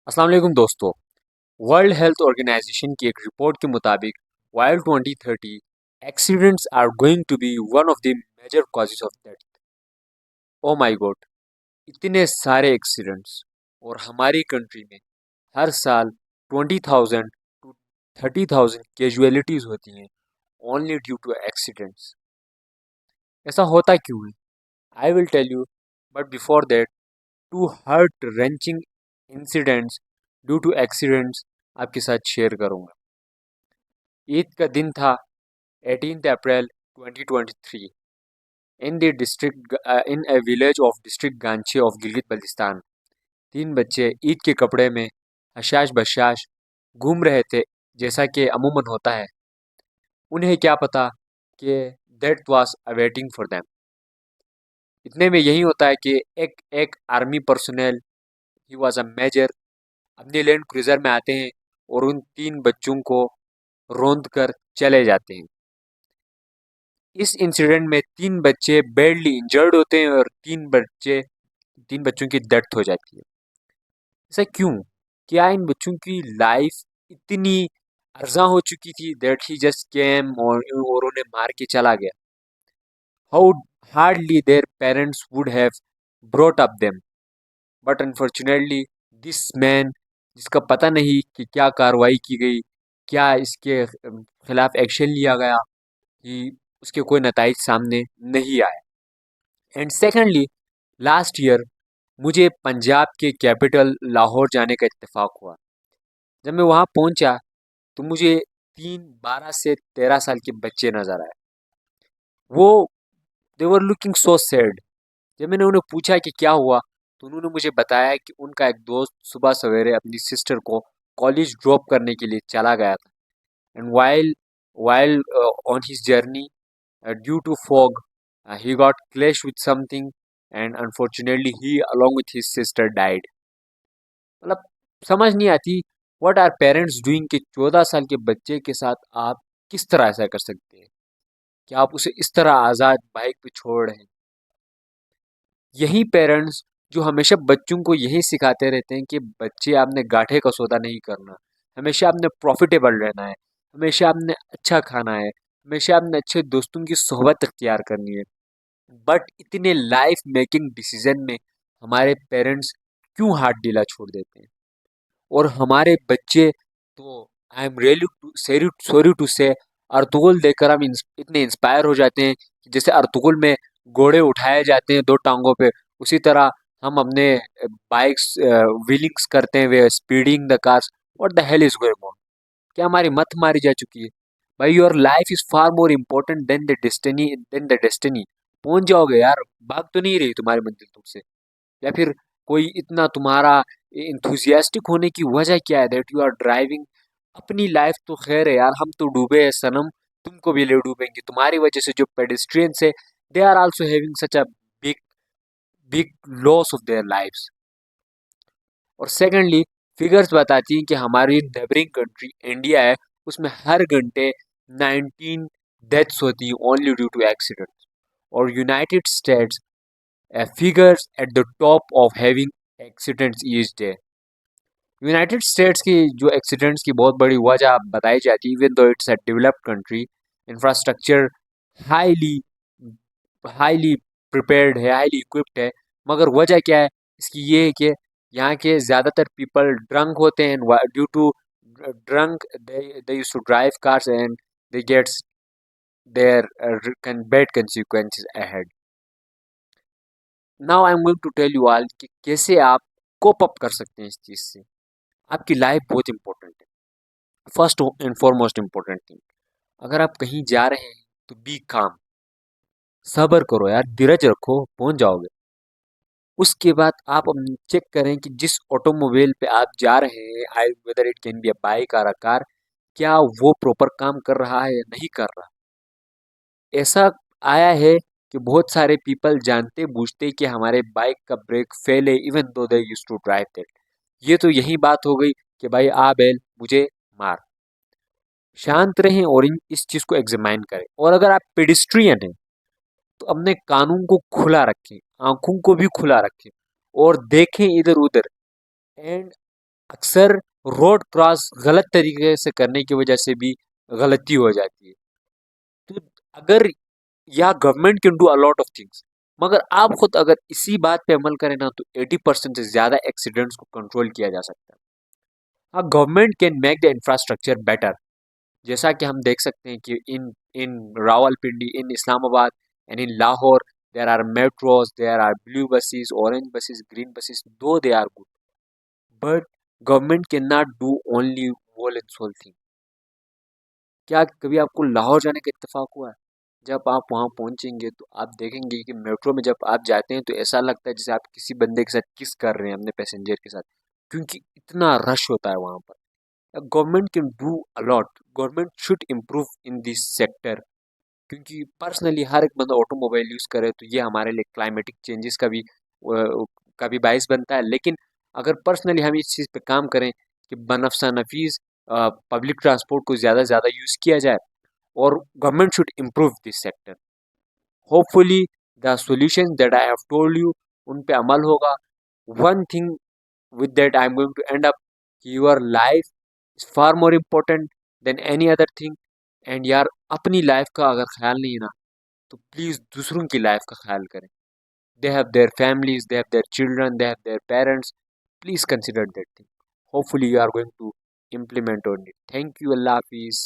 अस्सलाम वालेकुम दोस्तों। वर्ल्ड हेल्थ ऑर्गेनाइजेशन की एक रिपोर्ट के मुताबिक while 2030 accidents are going to be one of the major causes of death. Oh my God, इतने सारे एक्सीडेंट्स। और हमारी कंट्री में हर साल 20,000 टू 30,000 कैजुअलिटीज होती हैं ओनली ड्यू टू एक्सीडेंट्स। ऐसा होता क्यों है? I will tell you, but before that, two heart wrenching incidents due to accidents आपके साथ शेयर करूंगा। ईद का दिन था 18 April 2023 in the district in a village of district Ghanche of Gilgit Baltistan. तीन बच्चे ईद के कपड़े में हशाश बशाश घूम रहे थे, जैसा कि अमूमन होता है। उन्हें क्या पता कि death was awaiting for them. इतने में यही होता है कि एक एक army personnel, he was a major, अपने लैंड क्रूजर में आते हैं और उन तीन बच्चों को रौंद कर चले जाते हैं। इस इंसिडेंट में तीन बच्चे बैडली इंजर्ड होते हैं और तीन बच्चों की डेथ हो जाती है। ऐसा क्यों? क्या इन बच्चों की लाइफ इतनी अर्जा हो चुकी थी दैट ही जस्ट केम और उन्हें मार के चला गया? How hardly their parents would have brought up them, but unfortunately this man, जिसका पता नहीं कि क्या कार्रवाई की गई, क्या इसके खिलाफ एक्शन लिया गया, कि उसके कोई नताइज सामने नहीं आए। एंड सेकेंडली, लास्ट ईयर मुझे पंजाब के कैपिटल लाहौर जाने का इत्तेफाक हुआ। जब मैं वहाँ पहुँचा तो मुझे तीन 12 से 13 साल के बच्चे नज़र आए। वो दे वर लुकिंग सो सैड। जब मैंने उन्हें पूछा कि क्या हुआ, तो उन्होंने मुझे बताया कि उनका एक दोस्त सुबह सवेरे अपनी सिस्टर को कॉलेज ड्रॉप करने के लिए चला गया था। And while on his journey, due to fog, he got clashed with something, and unfortunately he along with his sister died. मतलब समझ नहीं आती व्हाट आर पेरेंट्स डूइंग कि 14 साल के बच्चे के साथ आप किस तरह ऐसा कर सकते हैं, कि आप उसे इस तरह आज़ाद बाइक पे छोड़ रहे हैं। यही पेरेंट्स जो हमेशा बच्चों को यही सिखाते रहते हैं कि बच्चे, आपने गाठे का सौदा नहीं करना, हमेशा आपने प्रॉफिटेबल रहना है, हमेशा आपने अच्छा खाना है, हमेशा आपने अच्छे दोस्तों की सोहबत अख्तियार करनी है। बट इतने लाइफ मेकिंग डिसीजन में हमारे पेरेंट्स क्यों हाथ ढीला छोड़ देते हैं? और हमारे बच्चे तो, I am really sorry to say, Ertugrul देखकर हम इतने इंस्पायर हो जाते हैं कि जैसे अर्तुगरुल में घोड़े उठाए जाते हैं दो टांगों पे, उसी तरह हम अपने बाइक्स व्हीलिंग्स करते हैं, वे speeding the cars. What the hell is going on? क्या हमारी मत मारी जा चुकी है? भाई, your life is far more important than the destiny. पहुंच जाओगे यार, भाग तो नहीं रही तुम्हारी मंजिल तुमसे? या फिर कोई इतना तुम्हारा इंथुजियास्टिक होने की वजह क्या है दैट यू आर ड्राइविंग अपनी लाइफ? तो खैर है यार, हम तो डूबे हैं सनम, तुमको भी ले डूबेंगे। तुम्हारी वजह से जो पेडिस्ट्रियंस है, they are also having such a big big loss of their lives. और सेकेंडली, फिगर्स बताती हैं कि हमारी नेबरिंग कंट्री इंडिया है, उसमें हर घंटे 19 डेथ्स होती हैं ओनली ड्यू टू एक्सीडेंट्स। और United states figures at the top of having accidents each day. United states की जो एक्सीडेंट्स की बहुत बड़ी वजह बताई जाती है, इवन दो it's a developed country, infrastructure highly highly prepared है, हाईली इक्विप्ड है, मगर वजह क्या है इसकी? ये है कि यहाँ के ज़्यादातर पीपल ड्रंक होते हैं, due to drunk they used to drive cars and they gets their bad consequences ahead. Now I am going to tell you all कि कैसे आप कोप अप कर सकते हैं इस चीज़ से। आपकी लाइफ बहुत इंपॉर्टेंट है। First and foremost important thing, अगर आप कहीं जा रहे हैं तो बी काम, सब्र करो यार, धीरज रखो, पहुंच जाओगे। उसके बाद आप चेक करें कि जिस ऑटोमोबाइल पे आप जा रहे हैं, I whether it can be a bike और अ कार, क्या वो प्रॉपर काम कर रहा है या नहीं कर रहा। ऐसा आया है कि बहुत सारे पीपल जानते बूझते कि हमारे बाइक का ब्रेक फेल है, even though they used to drive that. ये तो यही बात हो गई कि भाई आ बैल मुझे मार। शांत रहें और इस चीज़ को एग्जामाइन करें। और अगर आप पेडिस्ट्रियन हैं तो अपने कानून को खुला रखें, आंखों को भी खुला रखें और देखें इधर उधर। एंड अक्सर रोड क्रॉस गलत तरीके से करने की वजह से भी गलती हो जाती है। तो अगर या government can do a lot of things, मगर आप खुद अगर इसी बात पे अमल करें ना तो 80% से ज़्यादा एक्सीडेंट्स को कंट्रोल किया जा सकता है। हाँ, government can make the infrastructure better, जैसा कि हम देख सकते हैं कि in in Rawalpindi, in Islamabad and in Lahore there are metros, there are blue buses, orange buses, green buses, though they are good, but government can not do only whole and sole thing. क्या कभी आपको लाहौर जाने का इत्तेफाक हुआ है? जब आप वहाँ पहुँचेंगे तो आप देखेंगे कि मेट्रो में जब आप जाते हैं तो ऐसा लगता है जैसे आप किसी बंदे के साथ किस कर रहे हैं अपने पैसेंजर के साथ, क्योंकि इतना रश होता है वहाँ पर। Government can do allot, government should improve in this sector, क्योंकि पर्सनली हर एक बंदा ऑटोमोबाइल यूज़ करे तो ये हमारे लिए क्लाइमेटिक चेंजेस का भी बायस बनता है। लेकिन अगर पर्सनली हम इस चीज़ पे काम करें कि बनफ़सा नफीस पब्लिक ट्रांसपोर्ट को ज़्यादा से ज़्यादा यूज़ किया जाए, और government should improve this sector, hopefully the solution that I have told you उन पे अमल होगा। One thing with that I'm going to end up, your life is far more important than any other thing, and यार अपनी life का अगर ख्याल नहीं है ना तो प्लीज़ दूसरों की लाइफ का ख्याल करें। They have their families, they have their children, they have their parents, please consider that thing. Hopefully you are going to implement on it. Thank you, Allah Hafiz.